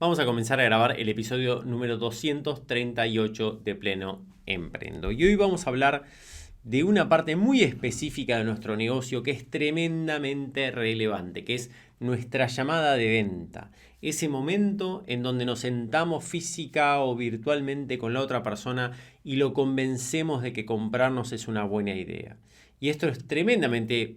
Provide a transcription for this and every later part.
Vamos a comenzar a grabar el episodio número 238 de Pleno Emprendo. Y hoy vamos a hablar de una parte muy específica de nuestro negocio que es tremendamente relevante, que es nuestra llamada de venta. Ese momento en donde nos sentamos física o virtualmente con la otra persona y lo convencemos de que comprarnos es una buena idea. Y esto es tremendamente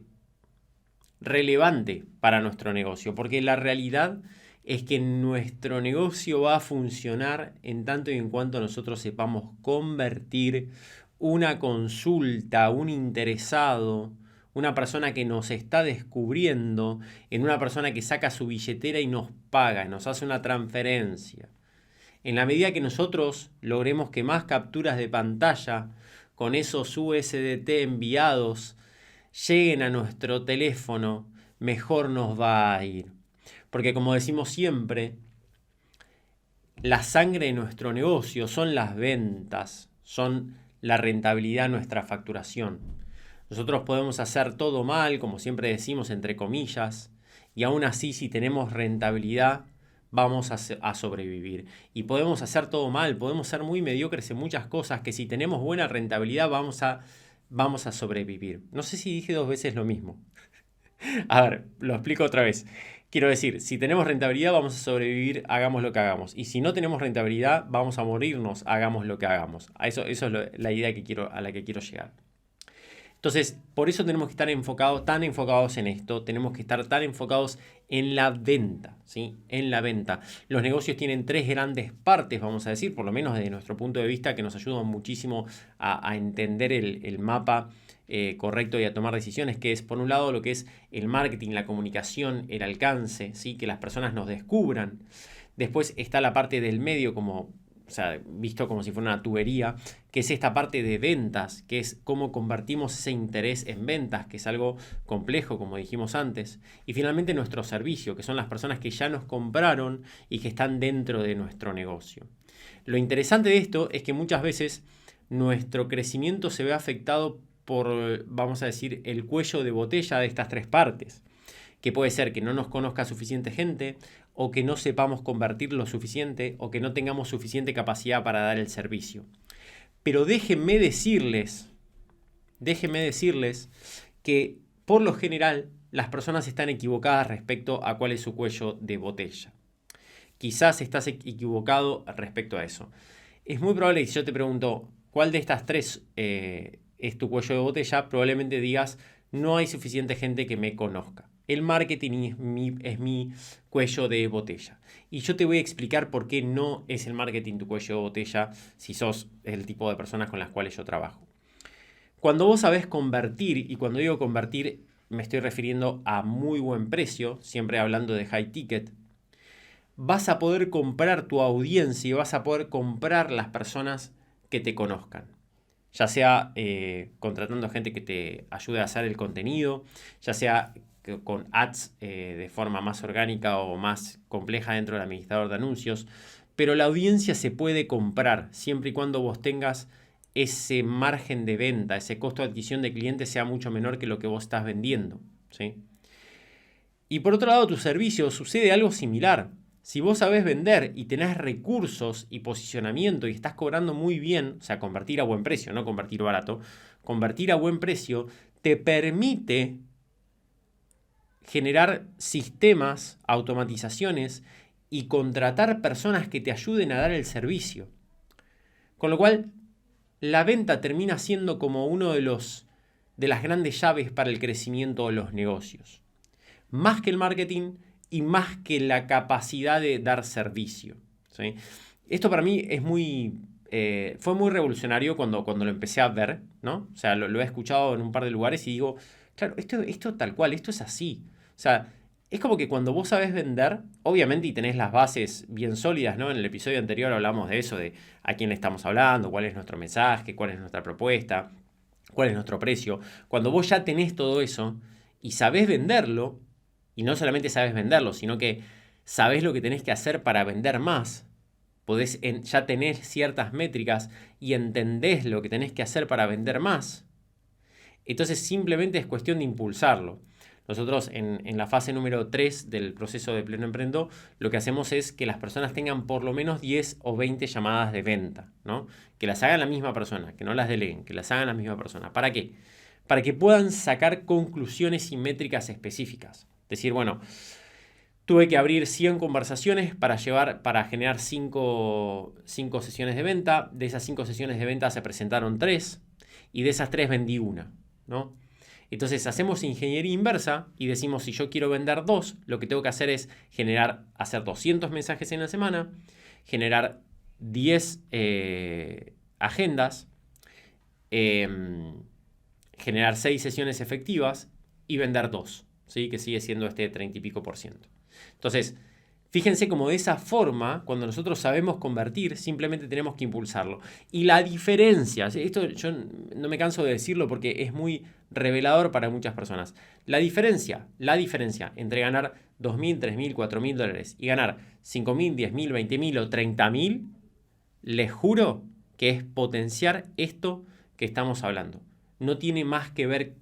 relevante para nuestro negocio, porque la realidad es que nuestro negocio va a funcionar en tanto y en cuanto nosotros sepamos convertir una consulta, un interesado, una persona que nos está descubriendo, en una persona que saca su billetera y nos paga, nos hace una transferencia. En la medida que nosotros logremos que más capturas de pantalla con esos USDT enviados lleguen a nuestro teléfono, mejor nos va a ir. Porque como decimos siempre, la sangre de nuestro negocio son las ventas, son la rentabilidad de nuestra facturación. Nosotros podemos hacer todo mal, como siempre decimos, entre comillas, y aún así si tenemos rentabilidad vamos a sobrevivir. Y podemos hacer todo mal, podemos ser muy mediocres en muchas cosas que si tenemos buena rentabilidad vamos a sobrevivir. No sé si dije dos veces lo mismo. A ver, lo explico otra vez. Quiero decir, si tenemos rentabilidad vamos a sobrevivir, hagamos lo que hagamos. Y si no tenemos rentabilidad vamos a morirnos, hagamos lo que hagamos. Eso es la idea a la que quiero llegar. Entonces, por eso tenemos que estar tan enfocados en esto, tenemos que estar tan enfocados en la venta, ¿sí? En la venta. Los negocios tienen tres grandes partes, vamos a decir, por lo menos desde nuestro punto de vista, que nos ayudan muchísimo a entender el mapa correcto y a tomar decisiones, que es, por un lado, lo que es el marketing, la comunicación, el alcance, ¿sí? Que las personas nos descubran. Después está la parte del medio, visto como si fuera una tubería, que es esta parte de ventas, que es cómo convertimos ese interés en ventas, que es algo complejo, como dijimos antes. Y finalmente nuestro servicio, que son las personas que ya nos compraron y que están dentro de nuestro negocio. Lo interesante de esto es que muchas veces nuestro crecimiento se ve afectado por, vamos a decir, el cuello de botella de estas tres partes, que puede ser que no nos conozca suficiente gente, o que no sepamos convertir lo suficiente, o que no tengamos suficiente capacidad para dar el servicio. Pero déjenme decirles que por lo general las personas están equivocadas respecto a cuál es su cuello de botella. Quizás estás equivocado respecto a eso. Es muy probable que si yo te pregunto cuál de estas tres es tu cuello de botella, probablemente digas no hay suficiente gente que me conozca. El marketing es mi cuello de botella. Y yo te voy a explicar por qué no es el marketing tu cuello de botella si sos el tipo de personas con las cuales yo trabajo. Cuando vos sabés convertir, y cuando digo convertir me estoy refiriendo a muy buen precio, siempre hablando de high ticket, vas a poder comprar tu audiencia y vas a poder comprar las personas que te conozcan. Ya sea contratando gente que te ayude a hacer el contenido, ya sea con ads de forma más orgánica o más compleja dentro del administrador de anuncios. Pero la audiencia se puede comprar siempre y cuando vos tengas ese margen de venta, ese costo de adquisición de clientes sea mucho menor que lo que vos estás vendiendo, ¿sí? Y por otro lado, tu servicio sucede algo similar. Si vos sabés vender y tenés recursos y posicionamiento y estás cobrando muy bien, o sea, convertir a buen precio, no convertir barato, convertir a buen precio te permite generar sistemas, automatizaciones y contratar personas que te ayuden a dar el servicio. Con lo cual, la venta termina siendo como uno de las grandes llaves para el crecimiento de los negocios. Más que el marketing y más que la capacidad de dar servicio, ¿sí? Esto para mí es fue muy revolucionario cuando lo empecé a ver, ¿no? O sea, lo he escuchado en un par de lugares y digo, claro, esto tal cual, esto es así. O sea, es como que cuando vos sabés vender, obviamente y tenés las bases bien sólidas, ¿no? En el episodio anterior hablamos de eso, de a quién le estamos hablando, cuál es nuestro mensaje, cuál es nuestra propuesta, cuál es nuestro precio. Cuando vos ya tenés todo eso y sabés venderlo, y no solamente sabes venderlo, sino que sabes lo que tenés que hacer para vender más, podés ya tener ciertas métricas y entendés lo que tenés que hacer para vender más. Entonces simplemente es cuestión de impulsarlo. Nosotros en la fase número 3 del proceso de Pleno Emprendo, lo que hacemos es que las personas tengan por lo menos 10 o 20 llamadas de venta, ¿no? Que las haga la misma persona, que no las deleguen, que las hagan la misma persona. ¿Para qué? Para que puedan sacar conclusiones y métricas específicas. Decir, bueno, tuve que abrir 100 conversaciones para generar 5 sesiones de venta. De esas 5 sesiones de venta se presentaron 3 y de esas 3 vendí una, ¿no? Entonces hacemos ingeniería inversa y decimos, si yo quiero vender 2, lo que tengo que hacer es hacer 200 mensajes en la semana, generar 10 agendas, generar 6 sesiones efectivas y vender 2, ¿sí? Que sigue siendo 30 y pico %. Entonces, fíjense cómo de esa forma, cuando nosotros sabemos convertir, simplemente tenemos que impulsarlo. Y la diferencia, esto yo no me canso de decirlo porque es muy revelador para muchas personas. La diferencia entre ganar 2.000, 3.000, 4.000 dólares y ganar 5.000, 10.000, 20.000 o 30.000, les juro que es potenciar esto que estamos hablando. No tiene más que ver,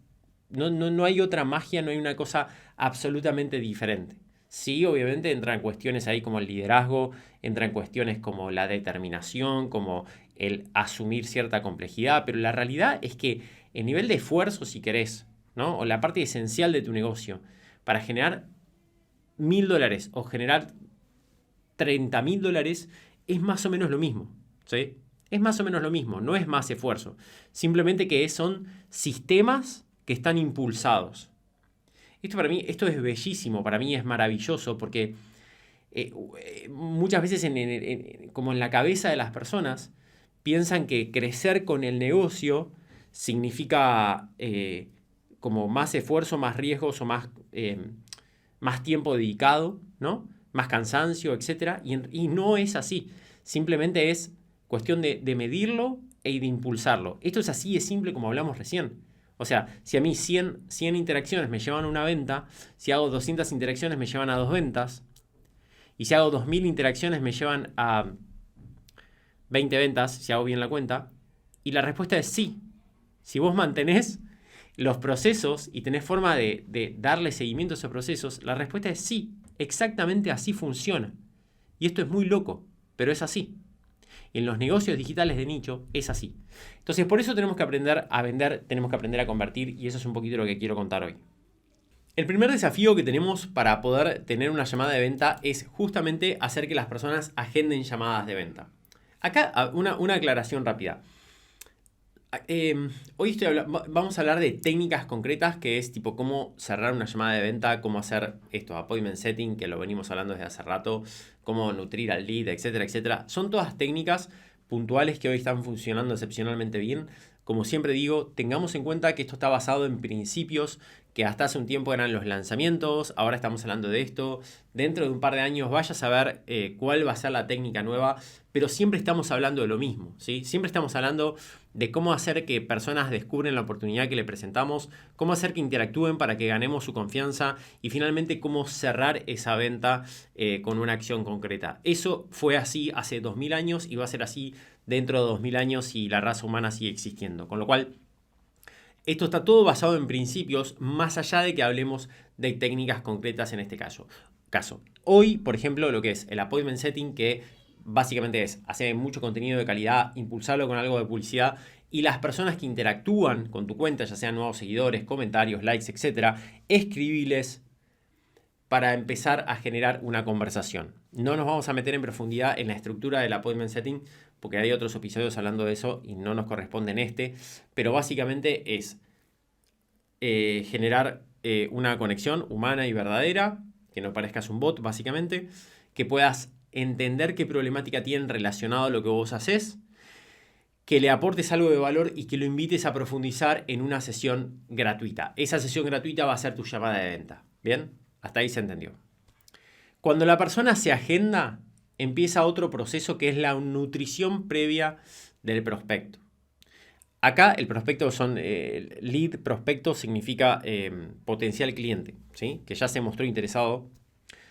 no hay otra magia, no hay una cosa absolutamente diferente. Sí, obviamente entran cuestiones ahí como el liderazgo, entran cuestiones como la determinación, como el asumir cierta complejidad, pero la realidad es que el nivel de esfuerzo, si querés, ¿no? O la parte esencial de tu negocio, para generar $1.000 o generar $30.000 es más o menos lo mismo, ¿sí? Es más o menos lo mismo, no es más esfuerzo. Simplemente que son sistemas que están impulsados. Para mí, esto es bellísimo, para mí es maravilloso porque muchas veces como en la cabeza de las personas piensan que crecer con el negocio significa como más esfuerzo, más riesgos o más tiempo dedicado, ¿no? Más cansancio, etc. Y no es así. Simplemente es cuestión de medirlo y de impulsarlo. Esto es así de simple como hablamos recién. O sea, si a mí 100 interacciones me llevan a una venta, si hago 200 interacciones me llevan a 2 ventas, y si hago 2.000 interacciones me llevan a 20 ventas, si hago bien la cuenta, y la respuesta es sí. Si vos mantenés los procesos y tenés forma de darle seguimiento a esos procesos, la respuesta es sí. Exactamente así funciona. Y esto es muy loco, pero es así. En los negocios digitales de nicho es así. Entonces, por eso tenemos que aprender a vender, tenemos que aprender a convertir, y eso es un poquito lo que quiero contar hoy. El primer desafío que tenemos para poder tener una llamada de venta es justamente hacer que las personas agenden llamadas de venta. Acá una aclaración rápida. Hoy vamos a hablar de técnicas concretas, que es tipo cómo cerrar una llamada de venta, cómo hacer esto, appointment setting, que lo venimos hablando desde hace rato, cómo nutrir al lead, etcétera, etcétera. Son todas técnicas puntuales que hoy están funcionando excepcionalmente bien. Como siempre digo, tengamos en cuenta que esto está basado en principios que hasta hace un tiempo eran los lanzamientos, ahora estamos hablando de esto. Dentro de un par de años vaya a saber cuál va a ser la técnica nueva, pero siempre estamos hablando de lo mismo, ¿sí? Siempre estamos hablando de cómo hacer que personas descubren la oportunidad que le presentamos, cómo hacer que interactúen para que ganemos su confianza y finalmente cómo cerrar esa venta con una acción concreta. Eso fue así hace 2000 años y va a ser así dentro de 2000 años y la raza humana sigue existiendo. Con lo cual, esto está todo basado en principios, más allá de que hablemos de técnicas concretas en este caso. Hoy, por ejemplo, lo que es el appointment setting, que básicamente es hacer mucho contenido de calidad, impulsarlo con algo de publicidad, y las personas que interactúan con tu cuenta, ya sean nuevos seguidores, comentarios, likes, etc., escribiles para empezar a generar una conversación. No nos vamos a meter en profundidad en la estructura del appointment setting, porque hay otros episodios hablando de eso y no nos corresponde en este, pero básicamente es generar una conexión humana y verdadera, que no parezcas un bot, básicamente, que puedas entender qué problemática tienen relacionado a lo que vos haces, que le aportes algo de valor y que lo invites a profundizar en una sesión gratuita. Esa sesión gratuita va a ser tu llamada de venta. ¿Bien? Hasta ahí se entendió. Cuando la persona se agenda, empieza otro proceso que es la nutrición previa del prospecto. Acá el prospecto lead prospecto significa potencial cliente, ¿sí? Que ya se mostró interesado.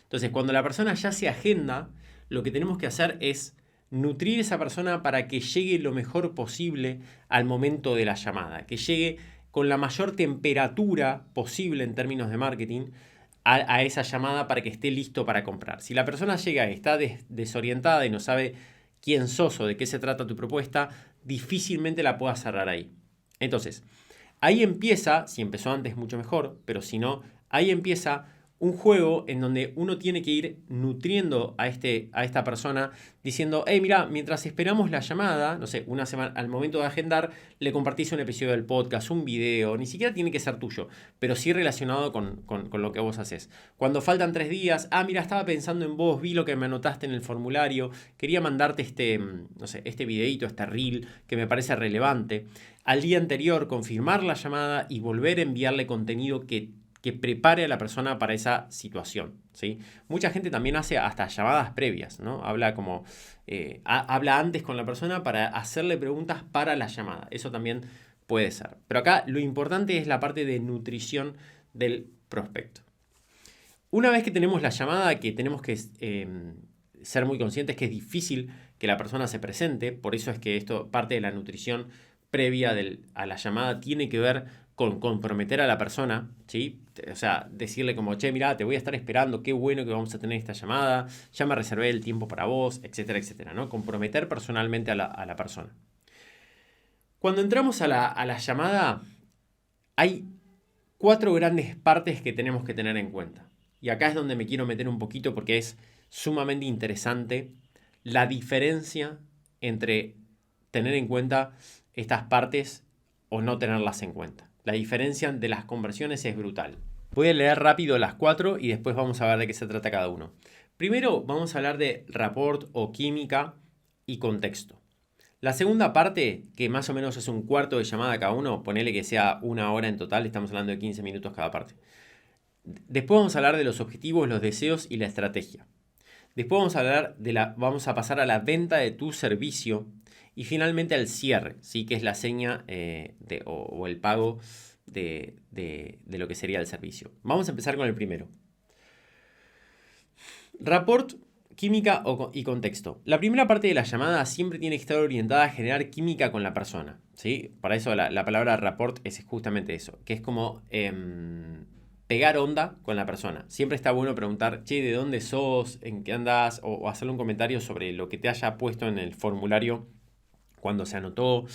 Entonces, cuando la persona ya se agenda, lo que tenemos que hacer es nutrir a esa persona para que llegue lo mejor posible al momento de la llamada, que llegue con la mayor temperatura posible en términos de marketing a esa llamada para que esté listo para comprar. Si la persona llega y está desorientada y no sabe quién sos o de qué se trata tu propuesta, difícilmente la pueda cerrar ahí. Entonces, ahí empieza, si empezó antes mucho mejor, pero si no, ahí empieza un juego en donde uno tiene que ir nutriendo a esta persona diciendo, hey, mira, mientras esperamos la llamada, no sé, una semana, al momento de agendar, le compartís un episodio del podcast, un video, ni siquiera tiene que ser tuyo, pero sí relacionado con lo que vos haces. Cuando faltan 3 días, mira, estaba pensando en vos, vi lo que me anotaste en el formulario, quería mandarte este videito, este reel que me parece relevante. Al día anterior, confirmar la llamada y volver a enviarle contenido que prepare a la persona para esa situación, ¿sí? Mucha gente también hace hasta llamadas previas, ¿no? Habla habla antes con la persona para hacerle preguntas para la llamada. Eso también puede ser. Pero acá lo importante es la parte de nutrición del prospecto. Una vez que tenemos la llamada, que tenemos que ser muy conscientes que es difícil que la persona se presente, por eso es que esto, parte de la nutrición previa a la llamada, tiene que ver con comprometer a la persona, ¿sí? O sea, decirle como, che, mira, te voy a estar esperando, qué bueno que vamos a tener esta llamada, ya me reservé el tiempo para vos, etcétera, etcétera, ¿no? Comprometer personalmente a la persona. Cuando entramos a la llamada, hay 4 grandes partes que tenemos que tener en cuenta. Y acá es donde me quiero meter un poquito porque es sumamente interesante la diferencia entre tener en cuenta estas partes o no tenerlas en cuenta. La diferencia de las conversiones es brutal. Voy a leer rápido las 4 y después vamos a ver de qué se trata cada uno. Primero vamos a hablar de rapport o química y contexto. La segunda parte, que más o menos es un cuarto de llamada cada uno, ponele que sea 1 hora en total, estamos hablando de 15 minutos cada parte. Después vamos a hablar de los objetivos, los deseos y la estrategia. Después vamos a pasar a la venta de tu servicio y finalmente al cierre, ¿sí? Que es la seña o el pago de lo que sería el servicio. Vamos a empezar con el primero. Rapport, química y contexto. La primera parte de la llamada siempre tiene que estar orientada a generar química con la persona, ¿sí? Para eso la palabra rapport es justamente eso, que es como pegar onda con la persona. Siempre está bueno preguntar, che, ¿de dónde sos? ¿En qué andás? O hacerle un comentario sobre lo que te haya puesto en el formulario cuando se anotó.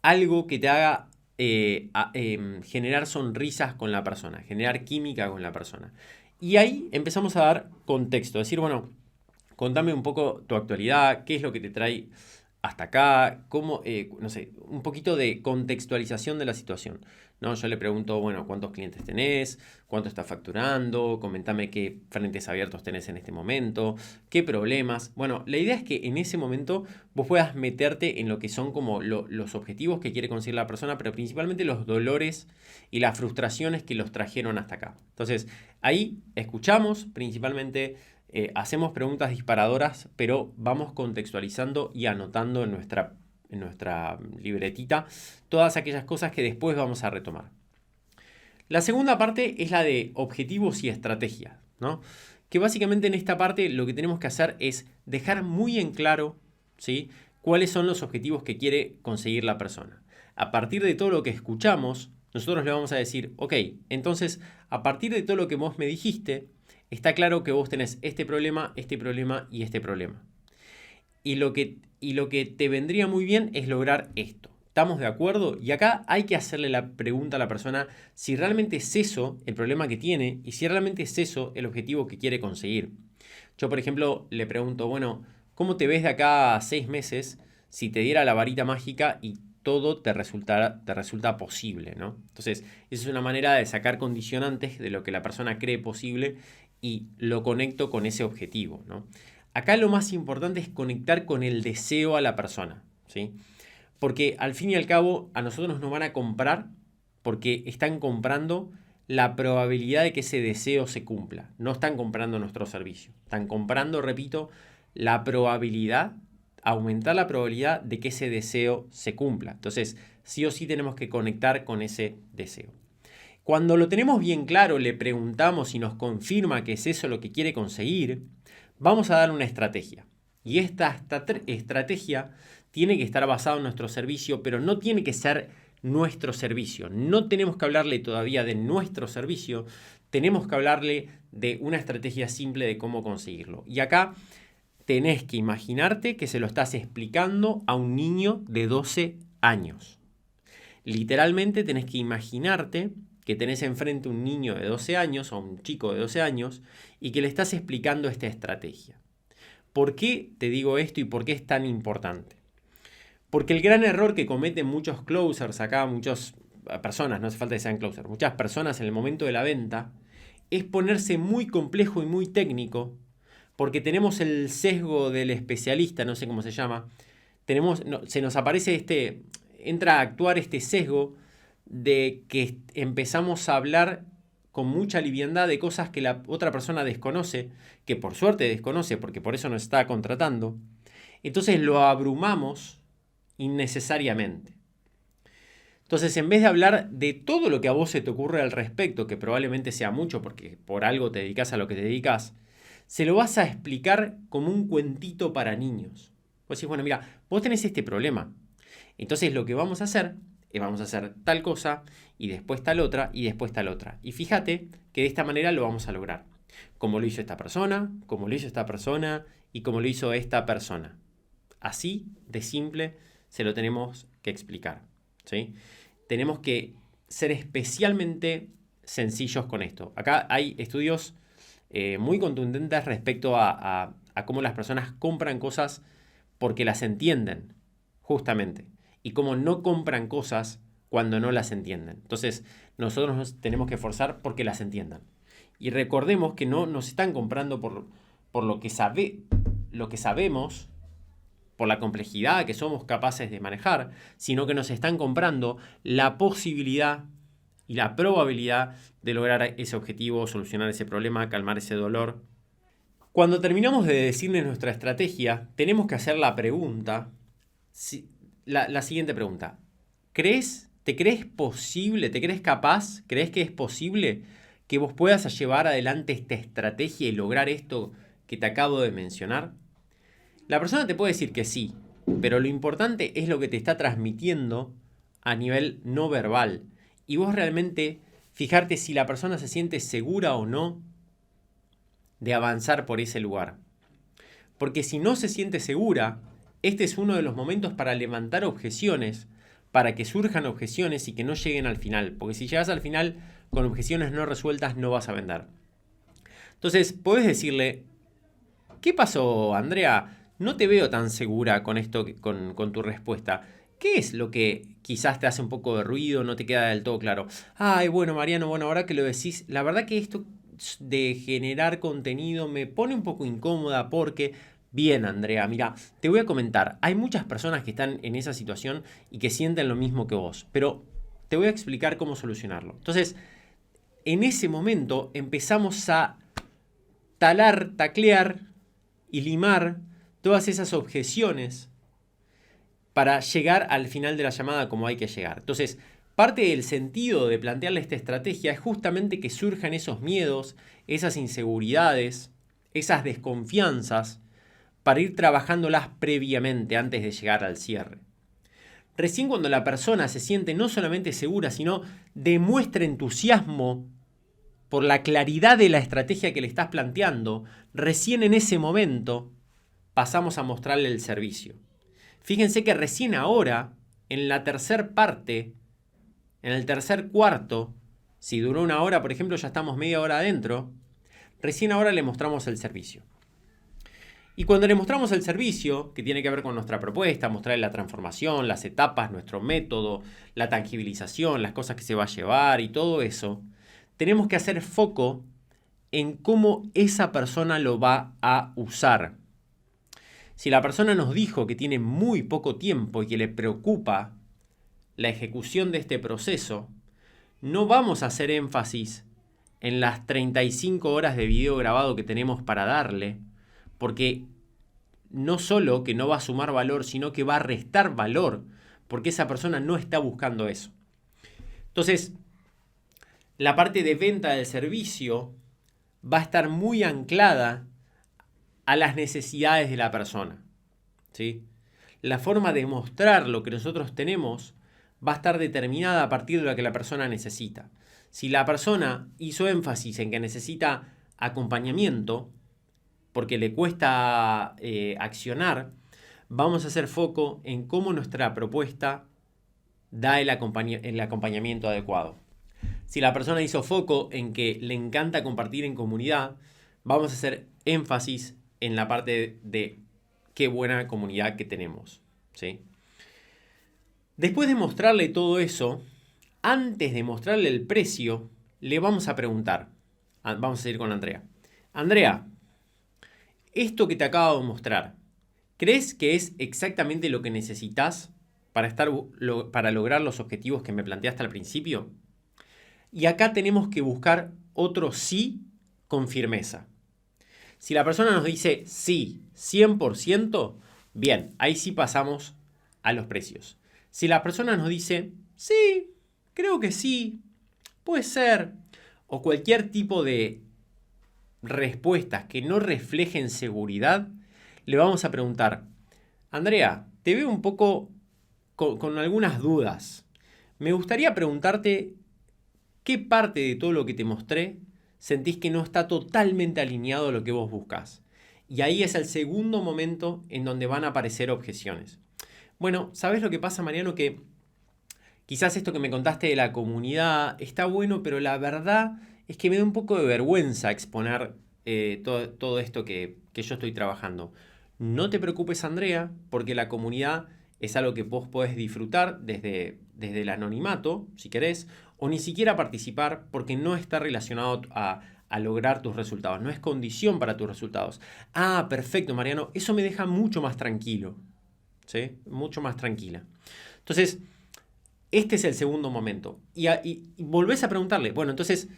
Algo que te haga generar sonrisas con la persona, generar química con la persona. Y ahí empezamos a dar contexto, decir, bueno, contame un poco tu actualidad, qué es lo que te trae hasta acá, cómo, no sé, un poquito de contextualización de la situación, ¿no? Yo le pregunto, bueno, ¿cuántos clientes tenés? ¿Cuánto estás facturando? Comentame qué frentes abiertos tenés en este momento, qué problemas. Bueno, la idea es que en ese momento vos puedas meterte en lo que son como los objetivos que quiere conseguir la persona, pero principalmente los dolores y las frustraciones que los trajeron hasta acá. Entonces, ahí escuchamos principalmente. Hacemos preguntas disparadoras, pero vamos contextualizando y anotando en nuestra libretita todas aquellas cosas que después vamos a retomar. La segunda parte es la de objetivos y estrategias, ¿no? Que básicamente en esta parte lo que tenemos que hacer es dejar muy en claro, ¿sí?, cuáles son los objetivos que quiere conseguir la persona. A partir de todo lo que escuchamos, nosotros le vamos a decir, ok, entonces a partir de todo lo que vos me dijiste, está claro que vos tenés este problema y este problema. Y lo que te vendría muy bien es lograr esto. ¿Estamos de acuerdo? Y acá hay que hacerle la pregunta a la persona si realmente es eso el problema que tiene y si realmente es eso el objetivo que quiere conseguir. Yo, por ejemplo, le pregunto, bueno, ¿cómo te ves de acá a 6 meses si te diera la varita mágica y todo te resulta posible, ¿no? Entonces, esa es una manera de sacar condicionantes de lo que la persona cree posible y lo conecto con ese objetivo, ¿no? Acá lo más importante es conectar con el deseo a la persona, ¿sí? Porque al fin y al cabo a nosotros nos van a comprar porque están comprando la probabilidad de que ese deseo se cumpla. No están comprando nuestro servicio. Están comprando, repito, la probabilidad, aumentar la probabilidad de que ese deseo se cumpla. Entonces, sí o sí tenemos que conectar con ese deseo. Cuando lo tenemos bien claro, le preguntamos y nos confirma que es eso lo que quiere conseguir, vamos a dar una estrategia. Y esta estrategia tiene que estar basada en nuestro servicio, pero no tiene que ser nuestro servicio. No tenemos que hablarle todavía de nuestro servicio, tenemos que hablarle de una estrategia simple de cómo conseguirlo. Y acá tenés que imaginarte que se lo estás explicando a un niño de 12 años. Literalmente tenés que imaginarte que tenés enfrente un niño de 12 años o un chico de 12 años y que le estás explicando esta estrategia. ¿Por qué te digo esto y por qué es tan importante? Porque el gran error que cometen muchos closers acá, muchas personas, no hace falta que sean closers, muchas personas en el momento de la venta, es ponerse muy complejo y muy técnico, porque tenemos el sesgo del especialista, no sé cómo se llama, se nos aparece entra a actuar este sesgo de que empezamos a hablar con mucha liviandad de cosas que la otra persona desconoce, que por suerte desconoce porque por eso nos está contratando. Entonces lo abrumamos innecesariamente. Entonces, en vez de hablar de todo lo que a vos se te ocurre al respecto, que probablemente sea mucho porque por algo te dedicas a lo que te dedicas, se lo vas a explicar como un cuentito para niños. Vos decís, bueno, mira, vos tenés este problema. Entonces lo que vamos a hacer es vamos a hacer tal cosa y después tal otra y después tal otra. Y fíjate que de esta manera lo vamos a lograr. Como lo hizo esta persona, como lo hizo esta persona y como lo hizo esta persona. Así de simple se lo tenemos que explicar, ¿sí? Tenemos que ser especialmente sencillos con esto. Acá hay estudios muy contundentes respecto a cómo las personas compran cosas porque las entienden, justamente, y cómo no compran cosas cuando no las entienden. Entonces, nosotros nos tenemos que esforzar porque las entiendan. Y recordemos que no nos están comprando por lo que sabemos, por la complejidad que somos capaces de manejar, sino que nos están comprando la posibilidad y la probabilidad de lograr ese objetivo, solucionar ese problema, calmar ese dolor. Cuando terminamos de decirles nuestra estrategia, tenemos que hacer la pregunta, la siguiente pregunta. ¿Te crees posible, te crees capaz, crees que es posible que vos puedas llevar adelante esta estrategia y lograr esto que te acabo de mencionar? La persona te puede decir que sí, pero lo importante es lo que te está transmitiendo a nivel no verbal. Y vos realmente fijarte si la persona se siente segura o no de avanzar por ese lugar. Porque si no se siente segura, este es uno de los momentos para levantar objeciones, para que surjan objeciones y que no lleguen al final. Porque si llegas al final con objeciones no resueltas, no vas a vender. Entonces, podés decirle, ¿qué pasó, Andrea? No te veo tan segura con esto, con tu respuesta. ¿Qué es lo que quizás te hace un poco de ruido, no te queda del todo claro? Ay, bueno, Mariano, ahora que lo decís, la verdad que esto de generar contenido me pone un poco incómoda porque... Bien, Andrea, mira, te voy a comentar. Hay muchas personas que están en esa situación y que sienten lo mismo que vos, pero te voy a explicar cómo solucionarlo. Entonces, en ese momento empezamos a taclear y limar todas esas objeciones para llegar al final de la llamada como hay que llegar. Entonces, parte del sentido de plantearle esta estrategia es justamente que surjan esos miedos, esas inseguridades, esas desconfianzas, para ir trabajándolas previamente antes de llegar al cierre. Recién cuando la persona se siente no solamente segura, sino demuestra entusiasmo por la claridad de la estrategia que le estás planteando, recién en ese momento pasamos a mostrarle el servicio. Fíjense que recién ahora, en la tercer parte, en el tercer cuarto, si duró una hora, por ejemplo, ya estamos media hora adentro, recién ahora le mostramos el servicio. Y cuando le mostramos el servicio, que tiene que ver con nuestra propuesta, mostrarle la transformación, las etapas, nuestro método, la tangibilización, las cosas que se va a llevar y todo eso, tenemos que hacer foco en cómo esa persona lo va a usar. Si la persona nos dijo que tiene muy poco tiempo y que le preocupa la ejecución de este proceso, no vamos a hacer énfasis en las 35 horas de video grabado que tenemos para darle, porque no solo que no va a sumar valor, sino que va a restar valor, porque esa persona no está buscando eso. Entonces, la parte de venta del servicio va a estar muy anclada a las necesidades de la persona, ¿sí? La forma de mostrar lo que nosotros tenemos va a estar determinada a partir de lo que la persona necesita. Si la persona hizo énfasis en que necesita acompañamiento, porque le cuesta accionar, vamos a hacer foco en cómo nuestra propuesta da el acompañamiento adecuado. Si la persona hizo foco en que le encanta compartir en comunidad, vamos a hacer énfasis en la parte de qué buena comunidad que tenemos, ¿sí? Después de mostrarle todo eso, antes de mostrarle el precio, le vamos a preguntar. Vamos a seguir con Andrea. Andrea, esto que te acabo de mostrar, ¿crees que es exactamente lo que necesitas para lograr los objetivos que me planteaste al principio? Y acá tenemos que buscar otro sí con firmeza. Si la persona nos dice sí, 100%, bien, ahí sí pasamos a los precios. Si la persona nos dice sí, creo que sí, puede ser, o cualquier tipo de respuestas que no reflejen seguridad, le vamos a preguntar, Andrea, te veo un poco con algunas dudas. Me gustaría preguntarte qué parte de todo lo que te mostré sentís que no está totalmente alineado a lo que vos buscas. Y ahí es el segundo momento en donde van a aparecer objeciones. Bueno, ¿sabés lo que pasa, Mariano? Que quizás esto que me contaste de la comunidad está bueno, pero la verdad es que me da un poco de vergüenza exponer todo esto que yo estoy trabajando. No te preocupes, Andrea, porque la comunidad es algo que vos podés disfrutar desde el anonimato, si querés, o ni siquiera participar porque no está relacionado a lograr tus resultados, no es condición para tus resultados. Ah, perfecto, Mariano, eso me deja mucho más tranquilo, ¿sí? Mucho más tranquila. Entonces, este es el segundo momento. Y volvés a preguntarle, bueno, entonces,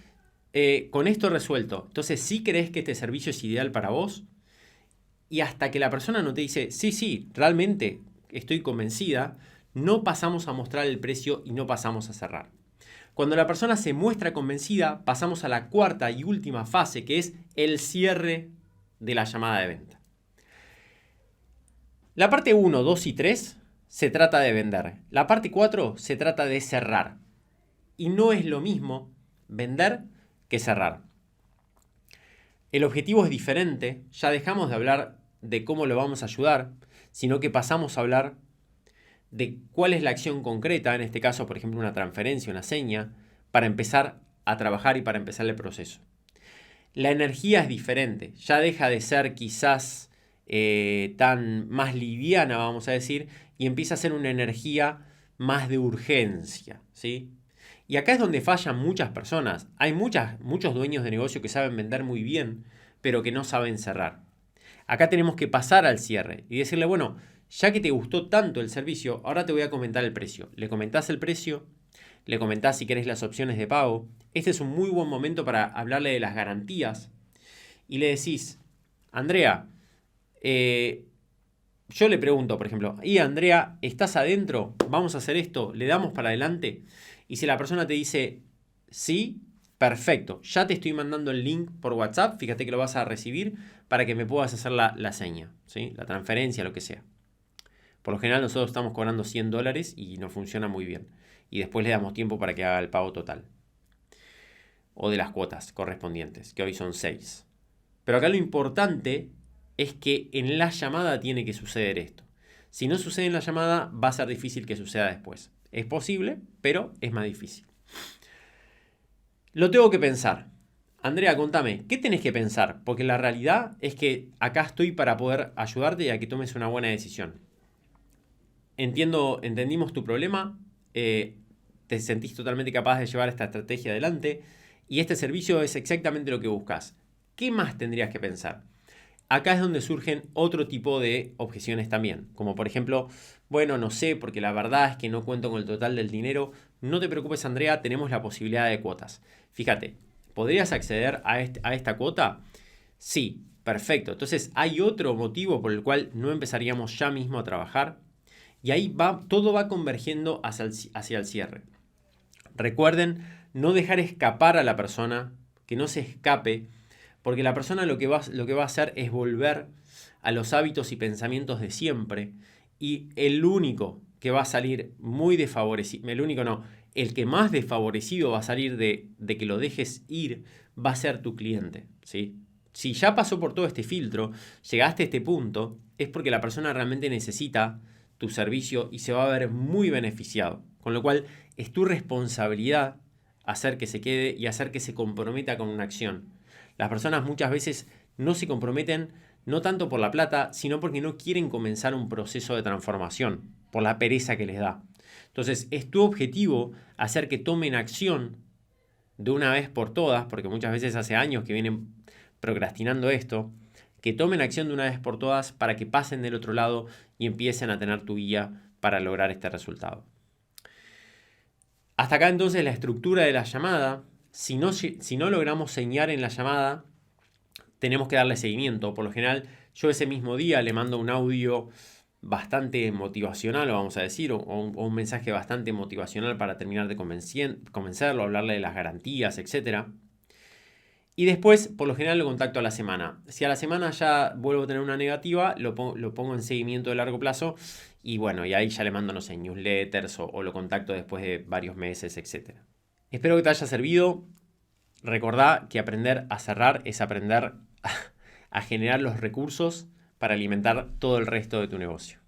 con esto resuelto, entonces, ¿sí crees que este servicio es ideal para vos? Y hasta que la persona no te dice, sí, realmente estoy convencida, no pasamos a mostrar el precio y no pasamos a cerrar. Cuando la persona se muestra convencida, pasamos a la cuarta y última fase, que es el cierre de la llamada de venta. La parte 1, 2 y 3 se trata de vender. La parte 4 se trata de cerrar. Y no es lo mismo vender que cerrar. El objetivo es diferente, ya dejamos de hablar de cómo lo vamos a ayudar, sino que pasamos a hablar de cuál es la acción concreta, en este caso, por ejemplo, una transferencia, una seña, para empezar a trabajar y para empezar el proceso. La energía es diferente, ya deja de ser quizás tan más liviana, vamos a decir, y empieza a ser una energía más de urgencia, ¿sí? Y acá es donde fallan muchas personas. Hay muchos dueños de negocio que saben vender muy bien, pero que no saben cerrar. Acá tenemos que pasar al cierre y decirle, bueno, ya que te gustó tanto el servicio, ahora te voy a comentar el precio. Le comentás el precio, le comentás si querés las opciones de pago. Este es un muy buen momento para hablarle de las garantías. Y le decís, Andrea, yo le pregunto, por ejemplo, y Andrea, ¿estás adentro? ¿Vamos a hacer esto? ¿Le damos para adelante? Y si la persona te dice, sí, perfecto, ya te estoy mandando el link por WhatsApp, fíjate que lo vas a recibir para que me puedas hacer la seña, ¿sí? La transferencia, lo que sea. Por lo general nosotros estamos cobrando $100 y nos funciona muy bien. Y después le damos tiempo para que haga el pago total. O de las cuotas correspondientes, que hoy son 6. Pero acá lo importante es que en la llamada tiene que suceder esto. Si no sucede en la llamada, va a ser difícil que suceda después. Es posible, pero es más difícil. Lo tengo que pensar. Andrea, contame, ¿qué tenés que pensar? Porque la realidad es que acá estoy para poder ayudarte y a que tomes una buena decisión. Entendimos tu problema, te sentís totalmente capaz de llevar esta estrategia adelante y este servicio es exactamente lo que buscas. ¿Qué más tendrías que pensar? Acá es donde surgen otro tipo de objeciones también, como por ejemplo, bueno, no sé, porque la verdad es que no cuento con el total del dinero. No te preocupes, Andrea, tenemos la posibilidad de cuotas. Fíjate, ¿podrías acceder a esta cuota? Sí, perfecto. Entonces, ¿hay otro motivo por el cual no empezaríamos ya mismo a trabajar? Y ahí todo va convergiendo hacia el cierre. Recuerden no dejar escapar a la persona, que no se escape, porque la persona lo que va a hacer es volver a los hábitos y pensamientos de siempre y el único que va a salir muy desfavorecido, el único no, el que más desfavorecido va a salir de que lo dejes ir, va a ser tu cliente, ¿sí? Si ya pasó por todo este filtro, llegaste a este punto, es porque la persona realmente necesita tu servicio y se va a ver muy beneficiado. Con lo cual, es tu responsabilidad hacer que se quede y hacer que se comprometa con una acción. Las personas muchas veces no se comprometen no tanto por la plata, sino porque no quieren comenzar un proceso de transformación, por la pereza que les da. Entonces, es tu objetivo hacer que tomen acción de una vez por todas, porque muchas veces hace años que vienen procrastinando esto, que tomen acción de una vez por todas para que pasen del otro lado y empiecen a tener tu guía para lograr este resultado. Hasta acá entonces la estructura de la llamada. Si no logramos señalar en la llamada, tenemos que darle seguimiento. Por lo general, yo ese mismo día le mando un audio bastante motivacional, vamos a decir, o un mensaje bastante motivacional para terminar de convencerlo, hablarle de las garantías, etc. Y después, por lo general, lo contacto a la semana. Si a la semana ya vuelvo a tener una negativa, lo pongo en seguimiento de largo plazo y bueno, y ahí ya le mando, no sé, newsletters o lo contacto después de varios meses, etc. Espero que te haya servido. Recordá que aprender a cerrar es aprender a generar los recursos para alimentar todo el resto de tu negocio.